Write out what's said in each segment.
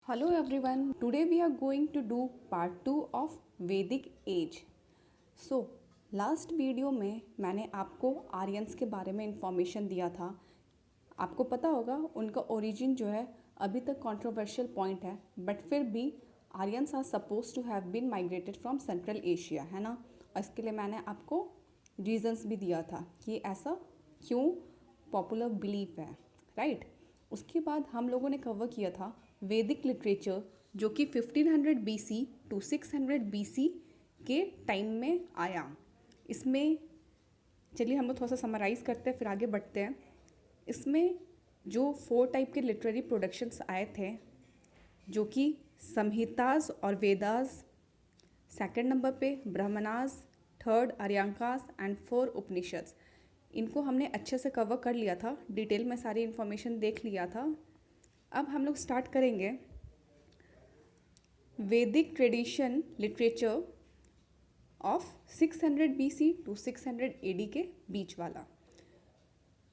Hello everyone. Today we are going to do part 2 of Vedic Age. So last video में मैंने आपको Aryans के बारे में इंफॉर्मेशन दिया था। आपको पता होगा उनका ओरिजिन जो है अभी तक कंट्रोवर्शियल पॉइंट है, बट फिर भी Aryans are suppose to have been migrated from Central Asia, है ना। और इसके लिए मैंने आपको रीजंस भी दिया था कि ऐसा क्यों पॉपुलर बिलीफ है, राइट। उसके बाद हम लोगों ने कवर किया था वैदिक लिटरेचर, जो कि 1500 BC टू 600 BC के टाइम में आया। इसमें चलिए हम लोग थोड़ा सा समराइज़ करते हैं फिर आगे बढ़ते हैं। इसमें जो 4 टाइप के लिटरेरी प्रोडक्शंस आए थे, जो कि संहिताज और वेदास, सेकंड नंबर पे ब्राह्मणास, थर्ड आर्यांकास एंड 4 उपनिषद्स। इनको हमने अच्छे से कवर कर लिया था, डिटेल में सारी इन्फॉर्मेशन देख लिया था। अब हम लोग स्टार्ट करेंगे Vedic tradition literature of 600 BC to 600 AD के बीच वाला।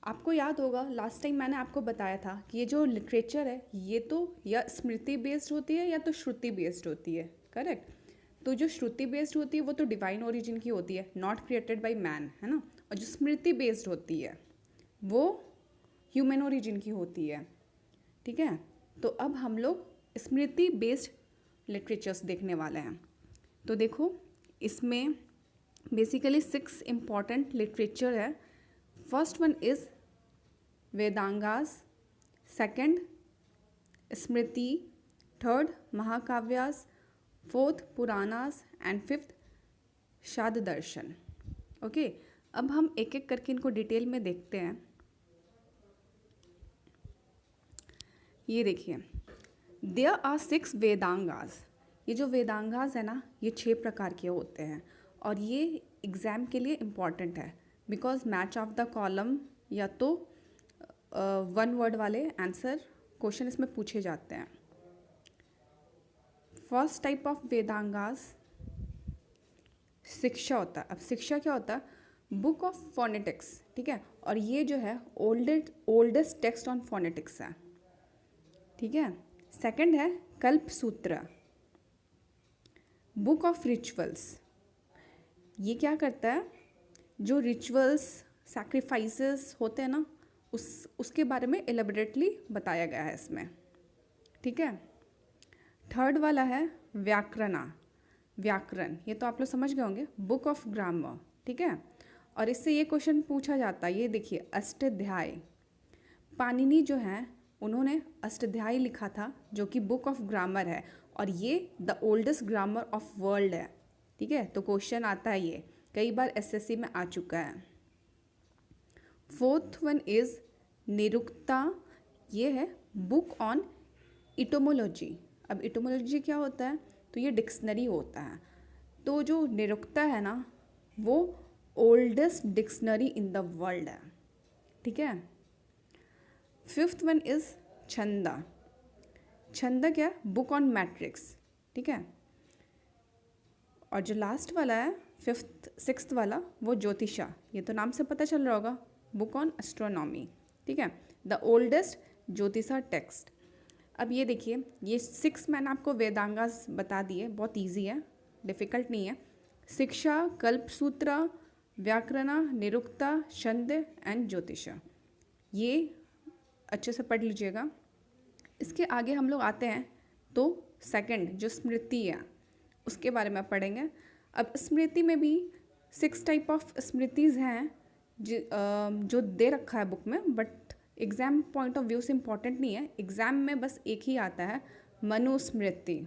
आपको याद होगा लास्ट टाइम मैंने आपको बताया था कि ये जो लिटरेचर है ये तो या स्मृति बेस्ड होती है या तो श्रुति बेस्ड होती है, करेक्ट। तो जो श्रुति बेस्ड होती है वो तो डिवाइन ओरिजिन की होती है, नॉट क्रिएटेड बाय मैन, है ना। और जो स्मृति बेस्ड होती है वो ह्यूमन ओरिजिन की होती है, ठीक है। तो अब हम लोग स्मृति बेस्ड लिटरेचर्स देखने वाले हैं। तो देखो इसमें बेसिकली 6 इम्पॉर्टेंट लिटरेचर है। First one is Vedangas, second Smriti, third Mahakavyas, fourth Puranas and fifth Shad Darshan. Okay, अब हम एक एक करके इनको डिटेल में देखते हैं। ये देखिए, देयर आर 6 वेदांगास। ये जो वेदांगास है ना, ये 6 प्रकार के होते हैं और ये एग्ज़ाम के लिए इम्पॉर्टेंट है because match of the column या तो 1 वर्ड वाले आंसर क्वेश्चन इसमें पूछे जाते हैं। फर्स्ट टाइप ऑफ वेदांगास शिक्षा होता है। अब शिक्षा क्या होता है? बुक ऑफ फोनेटिक्स, ठीक है। और ये जो है ओल्डेस्ट टेक्स्ट ऑन फोनेटिक्स है, ठीक है। सेकंड है कल्प सूत्र, बुक ऑफ रिचुअल्स। ये क्या करता है? जो रिचुअल्स सैक्रिफाइसेस होते हैं ना, उसके बारे में एलेबोरेटली बताया गया है इसमें, ठीक है। थर्ड वाला है व्याकरण, ये तो आप लोग समझ गए होंगे, बुक ऑफ ग्रामर, ठीक है। और इससे ये क्वेश्चन पूछा जाता है, ये देखिए अष्टाध्यायी। पाणिनि जो है उन्होंने अष्टाध्यायी लिखा था जो कि बुक ऑफ ग्रामर है और ये the oldest grammar of world है, ठीक है। तो क्वेश्चन आता है, ये कई बार एसएससी में आ चुका है। फोर्थ वन इज निरुक्ता, ये है बुक ऑन इटोमोलॉजी। अब इटोमोलॉजी क्या होता है? तो ये डिक्शनरी होता है। तो जो निरुक्ता है ना, वो oldest dictionary in the world है, ठीक है। फिफ्थ वन इज छंद क्या? बुक ऑन मैट्रिक्स, ठीक है। और जो लास्ट वाला है सिक्स्थ वाला, वो ज्योतिषा, ये तो नाम से पता चल रहा होगा, बुक ऑन एस्ट्रोनॉमी, ठीक है। The oldest Jyotisha text. अब ये देखिए, ये 6 मैंने आपको वेदांगास बता दिए, बहुत इजी है, डिफ़िकल्ट नहीं है। शिक्षा, कल्पसूत्र, व्याकरण, निरुक्ता, छंद एंड ज्योतिषा, ये अच्छे से पढ़ लीजिएगा। इसके आगे हम लोग आते हैं तो सेकंड जो स्मृति है उसके बारे में पढ़ेंगे। अब स्मृति में भी 6 टाइप ऑफ स्मृतिज़ हैं जो दे रखा है बुक में, but exam point of view से इम्पॉर्टेंट नहीं है। एग्ज़ाम में बस एक ही आता है, मनुस्मृति,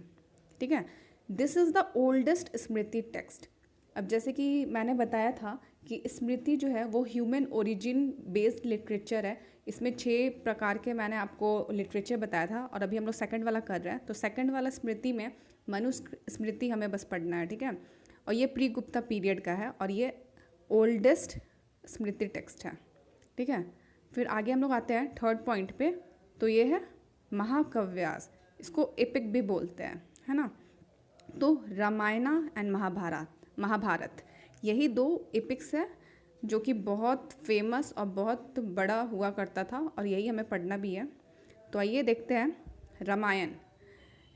ठीक है। This is the oldest Smriti text. अब जैसे कि मैंने बताया था कि स्मृति जो है वो ह्यूमन ओरिजिन बेस्ड लिटरेचर है। इसमें 6 प्रकार के मैंने आपको लिटरेचर बताया था और अभी हम लोग सेकंड वाला कर रहे हैं। तो सेकंड वाला स्मृति में मनुस्मृति हमें बस पढ़ना है, ठीक है। और ये प्री गुप्ता पीरियड का है और ये ओल्डेस्ट स्मृति टेक्स्ट है, ठीक है। फिर आगे हम लोग आते हैं थर्ड पॉइंट पे, तो ये है महाकाव्यास, इसको एपिक भी बोलते हैं, है ना। तो रामायण एंड महाभारत यही 2 एपिक्स है जो कि बहुत फेमस और बहुत बड़ा हुआ करता था और यही हमें पढ़ना भी है। तो आइए देखते हैं Ramayana.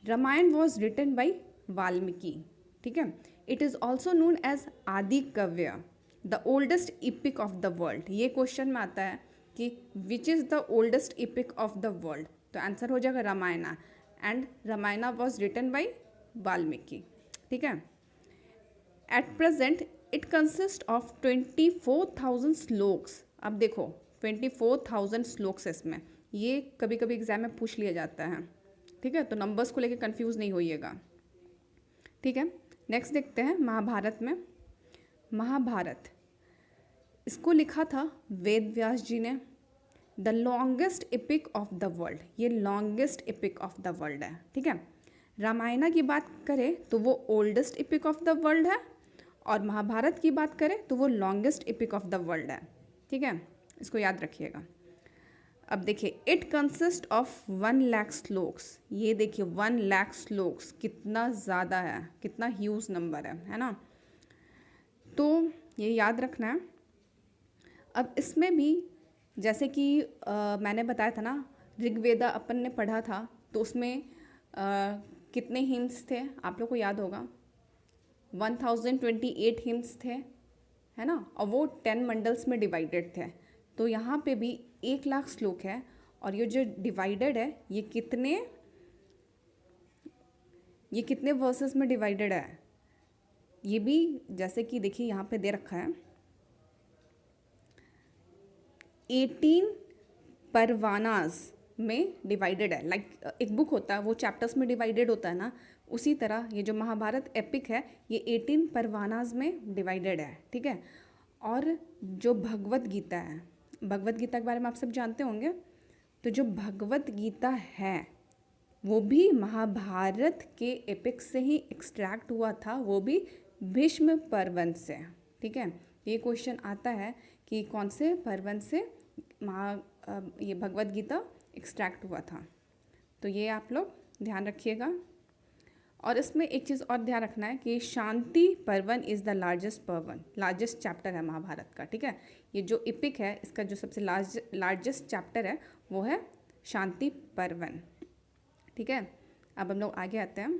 Ramayana was written by Valmiki, ठीक है। It is also known as Adi Kavya, the oldest epic of the world. ये क्वेश्चन में आता है कि which is the oldest epic of the world, तो आंसर हो जाएगा Ramayana, and Ramayana was written by Valmiki, ठीक है। At present it consist of 24,000 shlokas. अब देखो 24,000 श्लोक्स इसमें, ये कभी कभी एग्जाम में पूछ लिया जाता है, ठीक है, तो नंबर्स को लेकर कंफ्यूज नहीं होइएगा, ठीक है। नेक्स्ट देखते हैं महाभारत में। महाभारत इसको लिखा था वेद व्यास जी ने। The longest epic of the world, ये longest epic of the world है, ठीक है। रामायणा की बात करें तो वो oldest epic of the world है, और महाभारत की बात करें तो वो longest epic of the world है, ठीक है, इसको याद रखिएगा। अब देखिए इट कंसिस्ट ऑफ 1,00,000 श्लोक्स। ये देखिए 1,00,000 श्लोक्स कितना ज़्यादा है, कितना ह्यूज नंबर है ना, तो ये याद रखना है। अब इसमें भी जैसे कि मैंने बताया था ना, ऋग्वेदा अपन ने पढ़ा था, तो उसमें कितने हिम्स थे आप लोग को याद होगा, 1028 हिम्स थे, है ना, और वो 10 मंडल्स में डिवाइडेड थे। तो यहाँ पे भी 1,00,000 श्लोक है, और ये जो डिवाइडेड है ये कितने वर्सेस में डिवाइडेड है, ये भी जैसे कि देखिए यहाँ पे दे रखा है 18 परवानाज में डिवाइडेड है। लाइक एक बुक होता है वो चैप्टर्स में डिवाइडेड होता है ना, उसी तरह ये जो महाभारत एपिक है ये 18 परवानाज में डिवाइडेड है, ठीक है। और जो भगवत गीता है, भगवत गीता के बारे में आप सब जानते होंगे, तो जो भगवत गीता है वो भी महाभारत के एपिक से ही एक्सट्रैक्ट हुआ था, वो भी भीष्म पर्वन से, ठीक है। ये क्वेश्चन आता है कि कौन से पर्वन से ये भगवत गीता एक्सट्रैक्ट हुआ था, तो ये आप लोग ध्यान रखिएगा। और इसमें एक चीज़ और ध्यान रखना है कि Shanti Parvan is the largest chapter है महाभारत का, ठीक है। ये जो एपिक है इसका जो सबसे लार्जेस्ट चैप्टर है वो है शांति पर्वन, ठीक है। अब हम लोग आगे आते हैं,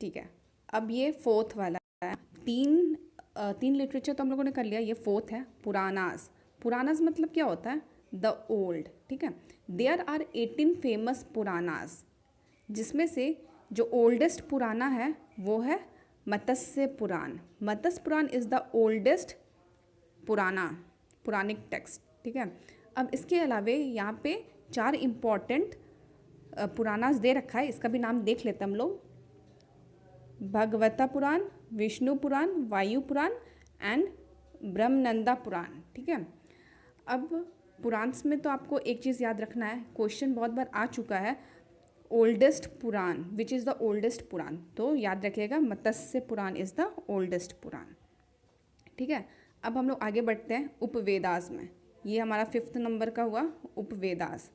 ठीक है। अब ये फोर्थ वाला है, तीन लिटरेचर तो हम लोगों ने कर लिया, ये फोर्थ है पुराणास। पुराणास मतलब क्या होता है, द ओल्ड, ठीक है। देयर आर 18 फेमस पुराणास, जिसमें से जो ओल्डेस्ट पुराना है वो है मत्स्य पुराण। मत्स्य Purana is the oldest Puranic text, ठीक है। अब इसके अलावा यहाँ पे 4 इम्पॉर्टेंट पुराणास दे रखा है, इसका भी नाम देख लेते हैं हम लोग। भगवता पुराण, विष्णु पुराण, वायु पुराण एंड ब्रह्मनंदा पुराण, ठीक है। अब पुराण्स में तो आपको एक चीज़ याद रखना है, क्वेश्चन बहुत बार आ चुका है, oldest Purana, which is the oldest Purana, तो याद रखिएगा Matsya Purana is the oldest Purana, ठीक है। अब हम लोग आगे बढ़ते हैं उपवेदास में, ये हमारा 5th नंबर का हुआ उपवेदास।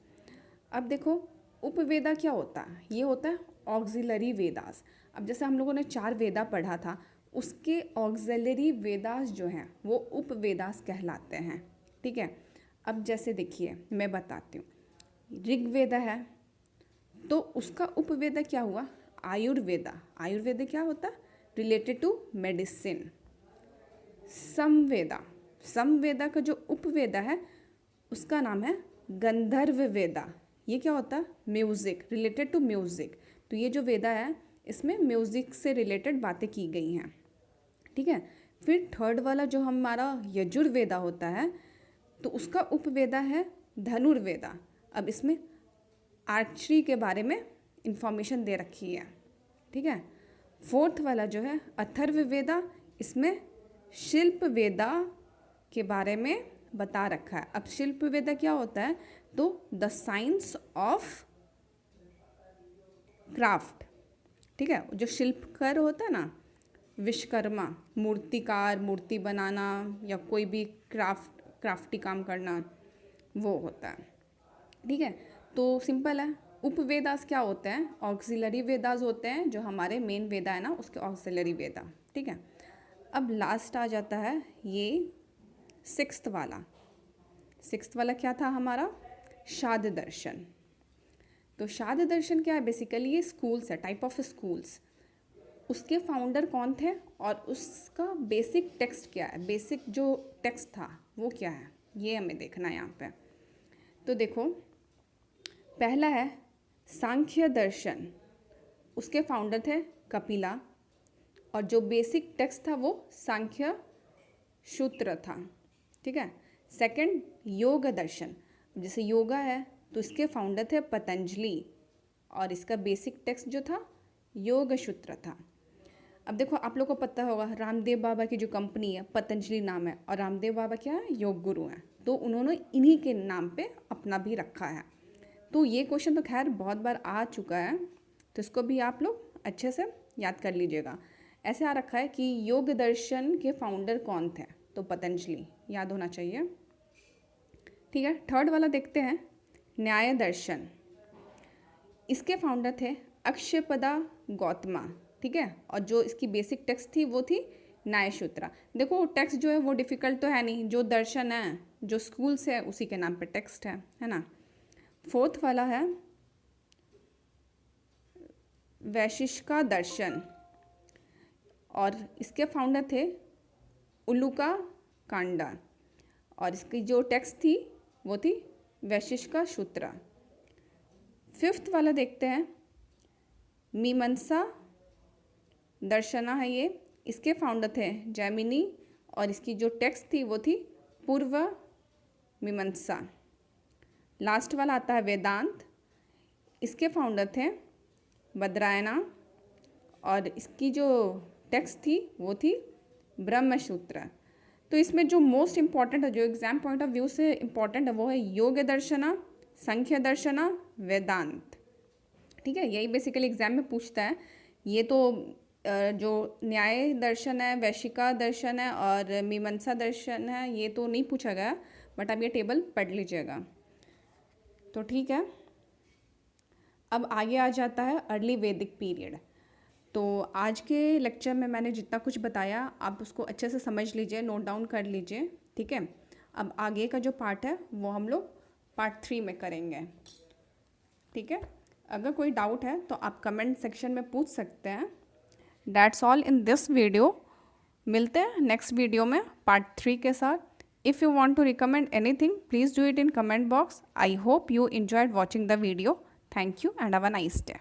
अब देखो उपवेदा क्या होता है, ये होता है ऑक्सिलरी वेदास। अब जैसे हम लोगों ने 4 वेदा पढ़ा था, उसके ऑक्सिलरी वेदास जो हैं वो उपवेदास कहलाते हैं, ठीक है। अब जैसे देखिए मैं बताती हूँ, ऋग्वेदा है तो उसका उपवेदा क्या हुआ, आयुर्वेदा। आयुर्वेदा क्या होता है, रिलेटेड टू मेडिसिन। समवेदा का जो उपवेदा है उसका नाम है गंधर्व वेदा। ये क्या होता है, म्यूज़िक, रिलेटेड टू म्यूज़िक। तो ये जो वेदा है इसमें म्यूज़िक से रिलेटेड बातें की गई हैं, ठीक है। फिर 3rd वाला जो हमारा यजुर्वेदा होता है तो उसका उपवेदा है धनुर्वेदा। अब इसमें आर्चरी के बारे में इंफॉर्मेशन दे रखी है, ठीक है। 4th वाला जो है अथर्ववेदा, इसमें शिल्प वेदा के बारे में बता रखा है। अब शिल्प वेदा क्या होता है, तो द साइंस ऑफ क्राफ्ट, ठीक है। जो शिल्पकार होता है ना, विश्वकर्मा, मूर्तिकार, मूर्ति बनाना या कोई भी क्राफ्टी काम करना, वो होता है, ठीक है। तो सिंपल है, उपवेदास क्या होते हैं, ऑक्सिलरी वेदास होते हैं, जो हमारे मेन वेदा है ना उसके ऑक्सिलरी वेदा, ठीक है। अब लास्ट आ जाता है ये 6th वाला। 6th वाला क्या था हमारा, शाद दर्शन, तो शाक्त दर्शन क्या है, बेसिकली ये स्कूल्स है, टाइप ऑफ स्कूल्स। उसके फाउंडर कौन थे और उसका बेसिक टेक्स्ट क्या है, बेसिक जो टेक्स्ट था वो क्या है, ये हमें देखना है यहाँ पे। तो देखो, पहला है सांख्य दर्शन, उसके फाउंडर थे कपिला, और जो बेसिक टेक्स्ट था वो सांख्य सूत्र था, ठीक है। सेकंड योग दर्शन, जैसे योगा है तो इसके फाउंडर थे पतंजलि, और इसका बेसिक टेक्स्ट जो था योग सूत्र था। अब देखो, आप लोग को पता होगा रामदेव बाबा की जो कंपनी है पतंजलि नाम है, और रामदेव बाबा क्या है, योग गुरु हैं, तो उन्होंने इन्हीं के नाम पे अपना भी रखा है। तो ये क्वेश्चन तो खैर बहुत बार आ चुका है, तो इसको भी आप लोग अच्छे से याद कर लीजिएगा। ऐसे आ रखा है कि योग दर्शन के फाउंडर कौन थे, तो पतंजलि, याद होना चाहिए, ठीक है। थर्ड वाला देखते हैं, न्याय दर्शन, इसके फाउंडर थे अक्षयपदा गौतमा, ठीक है। और जो इसकी बेसिक टेक्स्ट थी वो थी न्याय सूत्र। देखो टेक्स्ट जो है वो डिफ़िकल्ट तो है नहीं, जो दर्शन है, जो स्कूल्स है उसी के नाम पे टेक्स्ट है ना। फोर्थ वाला है वैशिष्का दर्शन, और इसके फाउंडर थे उल्लूका कांडा, और इसकी जो टेक्स्ट थी वो थी वैशिष्का सूत्र। फिफ्थ वाला देखते हैं मीमांसा दर्शना है ये, इसके फाउंडर थे जैमिनी, और इसकी जो टेक्स्ट थी वो थी पूर्व मीमांसा। लास्ट वाला आता है वेदांत, इसके फाउंडर थे बद्रायना, और इसकी जो टेक्स्ट थी वो थी ब्रह्मसूत्र। तो इसमें जो मोस्ट इम्पॉर्टेंट है, जो एग्जाम पॉइंट ऑफ व्यू से इम्पॉर्टेंट है, वो है योग दर्शना, संख्य दर्शना, वेदांत, ठीक है। यही बेसिकली एग्जाम में पूछता है। ये तो जो न्याय दर्शन है, वैशिका दर्शन है और मीमांसा दर्शन है, ये तो नहीं पूछा गया, बट आप ये टेबल पढ़ लीजिएगा, तो ठीक है। अब आगे आ जाता है अर्ली वैदिक पीरियड। तो आज के लेक्चर में मैंने जितना कुछ बताया आप उसको अच्छे से समझ लीजिए, नोट डाउन कर लीजिए, ठीक है। अब आगे का जो पार्ट है वो हम लोग पार्ट 3 में करेंगे, ठीक है। अगर कोई डाउट है तो आप कमेंट सेक्शन में पूछ सकते हैं। That's all in this video. मिलते हैं नेक्स्ट वीडियो में पार्ट 3 के साथ। If you want to recommend anything please do it in comment box. I hope you enjoyed watching the video. Thank you and have a nice day.